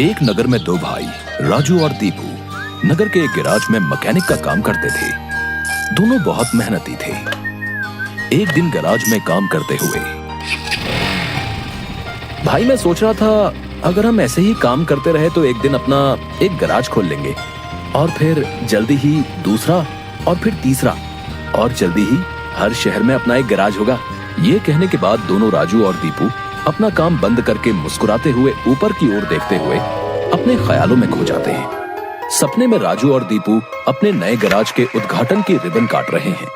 एक नगर में दो भाई राजू और दीपू नगर के एक गैराज में मैकेनिक का काम करते थे। दोनों बहुत मेहनती थे। एक दिन गैराज में काम करते हुए भाई मैं सोच रहा था अगर हम ऐसे ही काम करते रहे तो एक दिन अपना एक गैराज खोल लेंगे और फिर जल्दी ही दूसरा और फिर तीसरा और जल्दी ही हर शहर में अपना एक गैराज होगा। ये कहने के बाद दोनों राजू और दीपू अपना काम बंद करके मुस्कुराते हुए ऊपर की ओर देखते हुए अपने ख्यालों में खो जाते हैं। सपने में राजू और दीपू अपने नए गैराज के उद्घाटन की रिबन काट रहे हैं।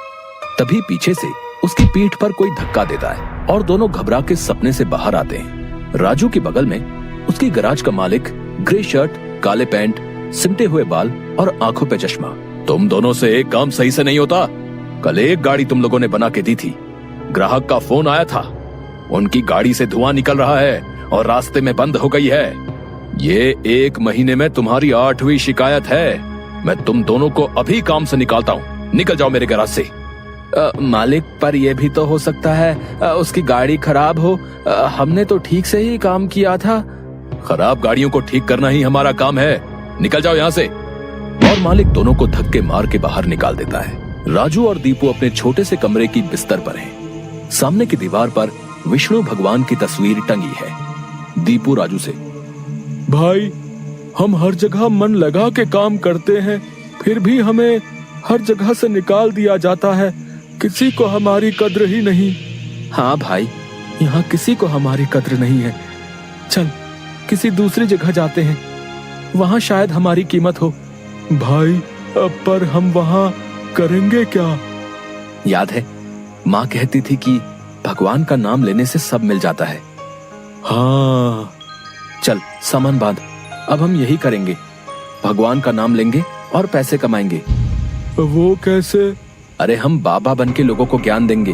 तभी पीछे से उसकी पीठ पर कोई धक्का देता है और दोनों घबरा के सपने से बाहर आते हैं। राजू के बगल में उसकी गैराज का मालिक, ग्रे शर्ट, काले पैंट, सिमटे हुए बाल और आंखों पे चश्मा। तुम दोनों से एक काम सही से नहीं होता। कल एक गाड़ी तुम लोगों ने बना के दी थी। ग्राहक का फोन आया था, उनकी गाड़ी से धुआं निकल रहा है और रास्ते में बंद हो गई है। ये 1 महीने में तुम्हारी 8वीं शिकायत है। मैं तुम दोनों को अभी काम से निकालता हूँ। निकल जाओ मेरे गैराज से। मालिक, पर यह भी तो हो सकता है उसकी गाड़ी खराब हो। हमने तो ठीक से ही काम किया था। खराब गाड़ियों को ठीक करना ही हमारा काम है। निकल जाओ यहाँ से। और मालिक दोनों को धक्के मार के बाहर निकाल देता है। राजू और दीपू अपने छोटे से कमरे की बिस्तर पर हैं। सामने की दीवार पर विष्णु भगवान की तस्वीर टंगी है। दीपू राजू से, भाई हम हर जगह मन लगा के काम करते हैं, फिर भी हमें हर जगह से निकाल दिया जाता है। किसी को हमारी कद्र ही नहीं। हाँ भाई, यहाँ किसी को हमारी कद्र नहीं है। चल किसी दूसरी जगह जाते हैं, वहाँ शायद हमारी कीमत हो। भाई पर हम वहाँ करेंगे क्या? याद है माँ कहती थी कि भगवान का नाम लेने से सब मिल जाता है। हाँ चल सामान बांध, अब हम यही करेंगे। भगवान का नाम लेंगे और पैसे कमाएंगे। वो कैसे? अरे हम बाबा बन के लोगों को ज्ञान देंगे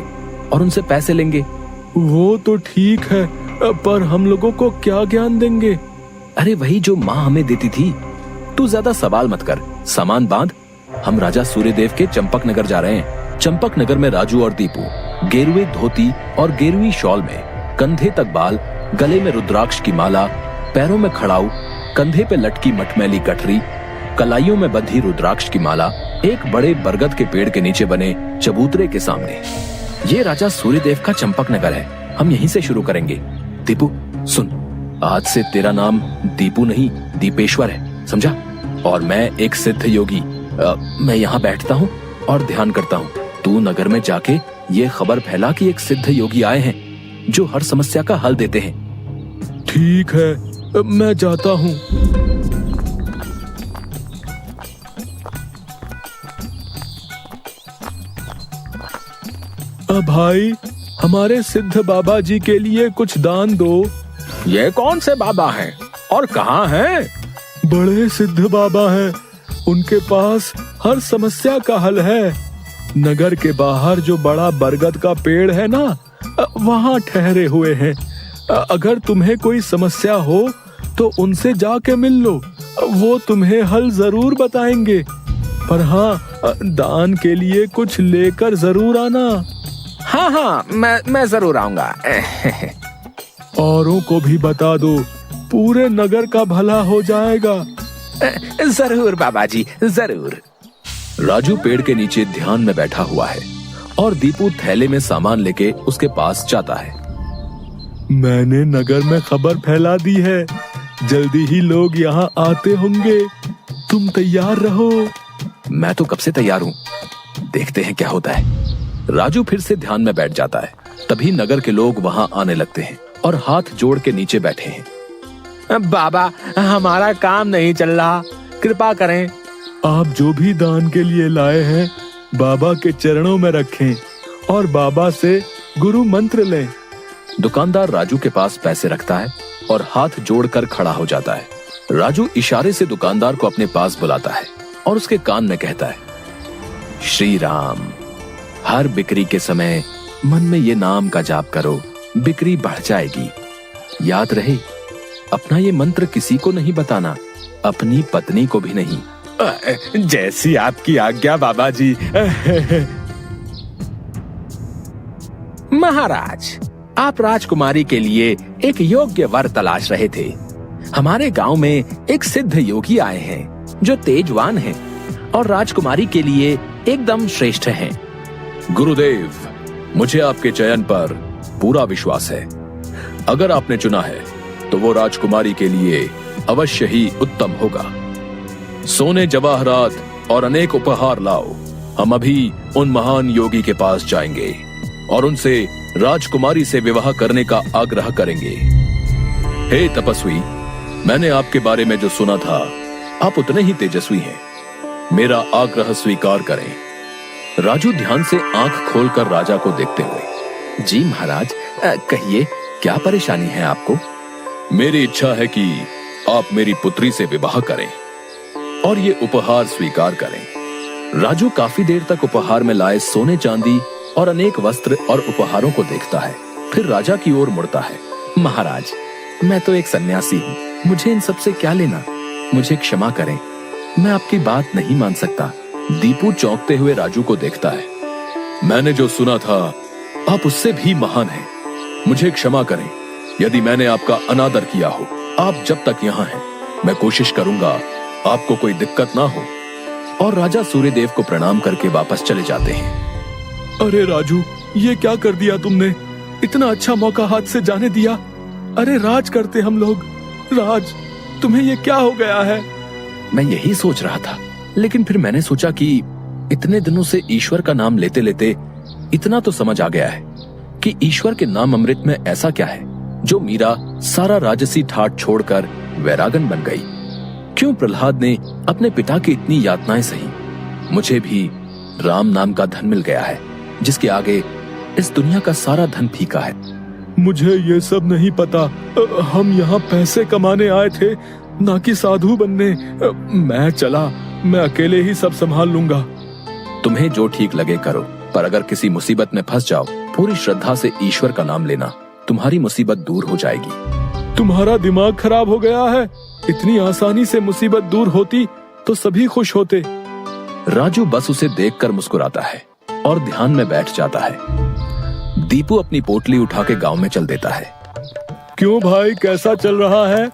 और उनसे पैसे लेंगे। वो तो ठीक है, पर हम लोगों को क्या ज्ञान देंगे? अरे वही जो माँ हमें देती थी। तू ज्यादा सवाल मत कर, सामान बांध। हम राजा सूर्यदेव के चंपक नगर जा रहे हैं। चंपक नगर में राजू और दीपू गेरुए धोती और गेरुई शॉल में, कंधे तक बाल, गले में रुद्राक्ष की माला, पैरों में खड़ाऊ, कंधे पे लटकी मटमैली गठरी, कलाइयों में बंधी रुद्राक्ष की माला, एक बड़े बरगद के पेड़ के नीचे बने चबूतरे के सामने। ये राजा सूर्यदेव का चंपक नगर है। हम यहीं से शुरू करेंगे। दीपू सुन, आज से तेरा नाम दीपू नहीं दीपेश्वर है, समझा? और मैं एक सिद्ध योगी। मैं यहाँ बैठता हूँ और ध्यान करता हूँ। तू नगर में जाके ये खबर फैला कि एक सिद्ध योगी आए हैं जो हर समस्या का हल देते हैं। ठीक है, मैं जाता हूँ। भाई हमारे सिद्ध बाबा जी के लिए कुछ दान दो। ये कौन से बाबा हैं और कहाँ हैं? बड़े सिद्ध बाबा हैं, उनके पास हर समस्या का हल है। नगर के बाहर जो बड़ा बरगद का पेड़ है ना, वहाँ ठहरे हुए हैं। अगर तुम्हें कोई समस्या हो तो उनसे जाके मिल लो, वो तुम्हें हल जरूर बताएंगे। पर हाँ, दान के लिए कुछ लेकर जरूर आना। हाँ, मैं जरूर आऊंगा। औरों को भी बता दो, पूरे नगर का भला हो जाएगा। जरूर बाबा जी, जरूर। राजू पेड़ के नीचे ध्यान में बैठा हुआ है और दीपू थैले में सामान लेके उसके पास जाता है। मैंने नगर में खबर फैला दी है, जल्दी ही लोग यहाँ आते होंगे। तुम तैयार रहो। मैं तो कब से तैयार हूँ, देखते हैं क्या होता है। राजू फिर से ध्यान में बैठ जाता है। तभी नगर के लोग वहाँ आने लगते हैं और हाथ जोड़ के नीचे बैठे हैं। बाबा, हमारा काम नहीं चल रहा, कृपा करें। आप जो भी दान के लिए लाए हैं बाबा के चरणों में रखें और बाबा से गुरु मंत्र लें। दुकानदार राजू के पास पैसे रखता है और हाथ जोड़कर खड़ा हो जाता है। राजू इशारे से दुकानदार को अपने पास बुलाता है और उसके कान में कहता है, श्री राम। हर बिक्री के समय मन में ये नाम का जाप करो, बिक्री बढ़ जाएगी। याद रहे, अपना ये मंत्र किसी को नहीं बताना, अपनी पत्नी को भी नहीं। जैसी आपकी आज्ञा बाबा जी। महाराज, आप राजकुमारी के लिए एक योग्य वर तलाश रहे थे। हमारे गांव में एक सिद्ध योगी आए हैं जो तेजवान हैं और राजकुमारी के लिए एकदम श्रेष्ठ हैं। गुरुदेव, मुझे आपके चयन पर पूरा विश्वास है। अगर आपने चुना है तो वो राजकुमारी के लिए अवश्य ही उत्तम होगा। सोने जवाहरात और अनेक उपहार लाओ। हम अभी उन महान योगी के पास जाएंगे और उनसे राजकुमारी से विवाह करने का आग्रह करेंगे। हे तपस्वी, मैंने आपके बारे में जो सुना था, आप उतने ही तेजस्वी हैं। मेरा आग्रह स्वीकार करें। राजू ध्यान से आंख खोलकर राजा को देखते हुए, जी महाराज, कहिए क्या परेशानी है आपको? मेरी इच्छा है कि आप मेरी पुत्री से विवाह करें और ये उपहार स्वीकार करें। राजू काफी देर तक उपहार में लाए सोने चांदी और अनेक वस्त्र और उपहारों को देखता है, फिर राजा की ओर मुड़ता है। महाराज, मैं तो एक सन्यासी हूँ, मुझे इन सब से क्या लेना? मुझे क्षमा करें, मैं आपकी बात नहीं मान सकता। दीपू चौंकते हुए राजू को देखता है। मैंने जो सुना था, आप उससे भी महान हैं। मुझे क्षमा करें यदि मैंने आपका अनादर किया हो। आप जब तक यहाँ हैं, मैं कोशिश करूंगा आपको कोई दिक्कत ना हो। और राजा सूर्यदेव को प्रणाम करके वापस चले जाते हैं। अरे राजू, ये क्या कर दिया तुमने? इतना अच्छा मौका हाथ से जाने दिया। अरे राज करते हम लोग। राज, तुम्हें ये क्या हो गया है? मैं यही सोच रहा था, लेकिन फिर मैंने सोचा कि इतने दिनों से ईश्वर का नाम लेते लेते इतना तो समझ आ गया है कि ईश्वर के नाम अमृत में ऐसा क्या है जो मीरा सारा राजसी ठाट छोड़कर वैरागन बन गई। क्यों प्रहलाद ने अपने पिता की इतनी यातनाएं सही? मुझे भी राम नाम का धन मिल गया है जिसके आगे इस दुनिया का सारा धन फीका है। मुझे ये सब नहीं पता। हम यहाँ पैसे कमाने आए थे, ना कि साधु बनने। मैं चला, मैं अकेले ही सब संभाल लूंगा। तुम्हें जो ठीक लगे करो, पर अगर किसी मुसीबत में फंस जाओ, पूरी श्रद्धा से ईश्वर का नाम लेना, तुम्हारी मुसीबत दूर हो जाएगी। तुम्हारा दिमाग खराब हो गया है। इतनी आसानी से मुसीबत दूर होती तो सभी खुश होते। राजू बस उसे देखकर मुस्कुराता है और ध्यान में बैठ जाता है। दीपू अपनी पोटली उठा के गांव में चल देता है। क्यों भाई, कैसा चल रहा है?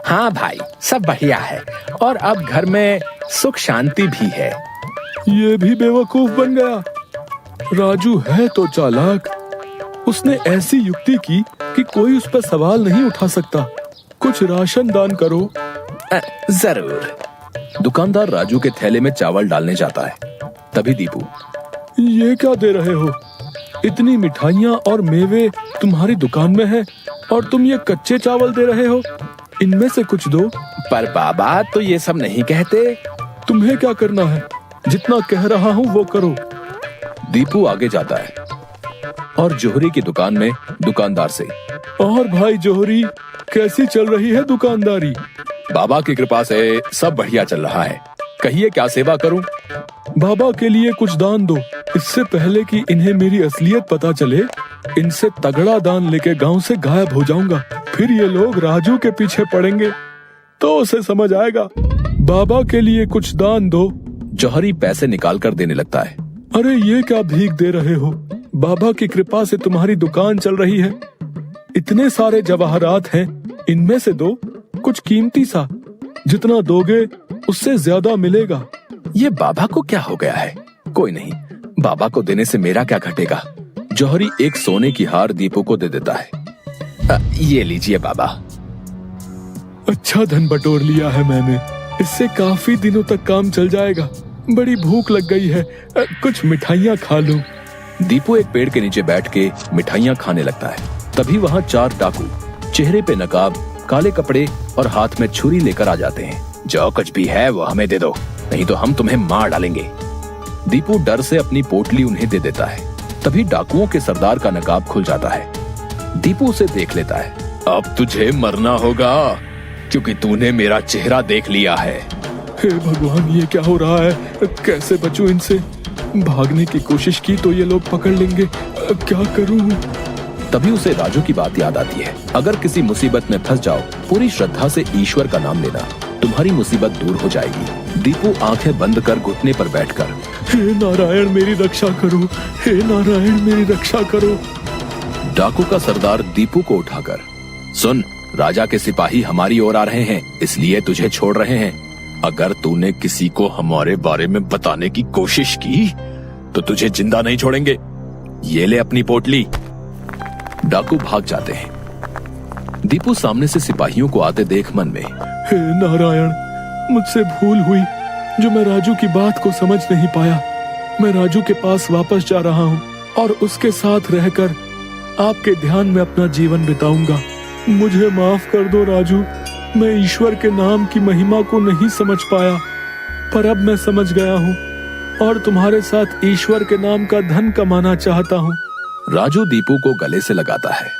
हाँ भाई, सब बढ़िया है और अब घर में सुख शांति भी है। ये भी बेवकूफ बन गया। राजू है तो चालाक। उसने ऐसी युक्ति की कि कोई उस पर सवाल नहीं उठा सकता। कुछ राशन दान करो। जरूर। दुकानदार राजू के थैले में चावल डालने जाता है। तभी दीपू, ये क्या दे रहे हो? इतनी मिठाइयाँ और मेवे तुम्हारी दुकान में है और तुम ये कच्चे चावल दे रहे हो? इनमें से कुछ दो। पर बाबा तो ये सब नहीं कहते। तुम्हें क्या करना है? जितना कह रहा हूँ वो करो। दीपू आगे जाता है और जोहरी की दुकान में दुकानदार से, और भाई जोहरी, कैसी चल रही है दुकानदारी? बाबा की कृपा से सब बढ़िया चल रहा है। कहिए क्या सेवा करूं? बाबा के लिए कुछ दान दो। इससे पहले कि इन्हें मेरी असलियत पता चले, इनसे तगड़ा दान लेके गांव से गायब हो जाऊंगा। फिर ये लोग राजू के पीछे पड़ेंगे तो उसे समझ आएगा। बाबा के लिए कुछ दान दो। जौहरी पैसे निकाल कर देने लगता है। अरे ये क्या भीख दे रहे हो? बाबा की कृपा से तुम्हारी दुकान चल रही है। इतने सारे जवाहरात हैं, इनमें से दो, कुछ कीमती सा। जितना दोगे उससे ज्यादा मिलेगा। ये बाबा को क्या हो गया है? कोई नहीं, बाबा को देने से मेरा क्या घटेगा। जौहरी एक सोने की हार दीपू को दे देता है। ये लीजिए बाबा। अच्छा धन बटोर लिया है मैंने। इससे काफी दिनों तक काम चल जाएगा। बड़ी भूख लग गई है, कुछ मिठाइयाँ खा लूं। दीपू एक पेड़ के नीचे बैठ के मिठाइयाँ खाने लगता है। तभी वहाँ 4 डाकू, चेहरे पे नकाब, काले कपड़े और हाथ में छुरी लेकर आ जाते हैं। जो कुछ भी है वो हमें दे दो, नहीं तो हम तुम्हें मार डालेंगे। दीपू डर से अपनी पोटली उन्हें दे देता है। तभी डाकुओं के सरदार का नकाब खुल जाता है। दीपू उसे देख लेता है। अब तुझे मरना होगा क्योंकि तूने मेरा चेहरा देख लिया है। हे भगवान, ये क्या हो रहा है? कैसे बचूं इनसे? भागने की कोशिश की तो ये लोग पकड़ लेंगे। क्या करूं? तभी उसे राजू की बात याद आती है। अगर किसी मुसीबत में फंस जाओ, पूरी श्रद्धा से ईश्वर का नाम लेना, तुम्हारी मुसीबत दूर हो जाएगी। दीपू आंखें बंद कर घुटने पर बैठकर, हे नारायण मेरी रक्षा करो, हे नारायण मेरी रक्षा करो। डाकू का सरदार दीपू को उठाकर, सुन, राजा के सिपाही हमारी ओर आ रहे हैं, इसलिए तुझे छोड़ रहे हैं। अगर तूने किसी को हमारे बारे में बताने की कोशिश की तो तुझे जिंदा नहीं छोड़ेंगे। ये ले अपनी पोटली। डाकू भाग जाते हैं। दीपू सामने से सिपाहियों को आते देख मन में, हे नारायण, मुझसे भूल हुई जो मैं राजू की बात को समझ नहीं पाया। मैं राजू के पास वापस जा रहा हूँ और उसके साथ रहकर आपके ध्यान में अपना जीवन बिताऊंगा। मुझे माफ कर दो राजू, मैं ईश्वर के नाम की महिमा को नहीं समझ पाया, पर अब मैं समझ गया हूँ और तुम्हारे साथ ईश्वर के नाम का धन कमाना चाहता हूँ। राजू दीपू को गले से लगाता है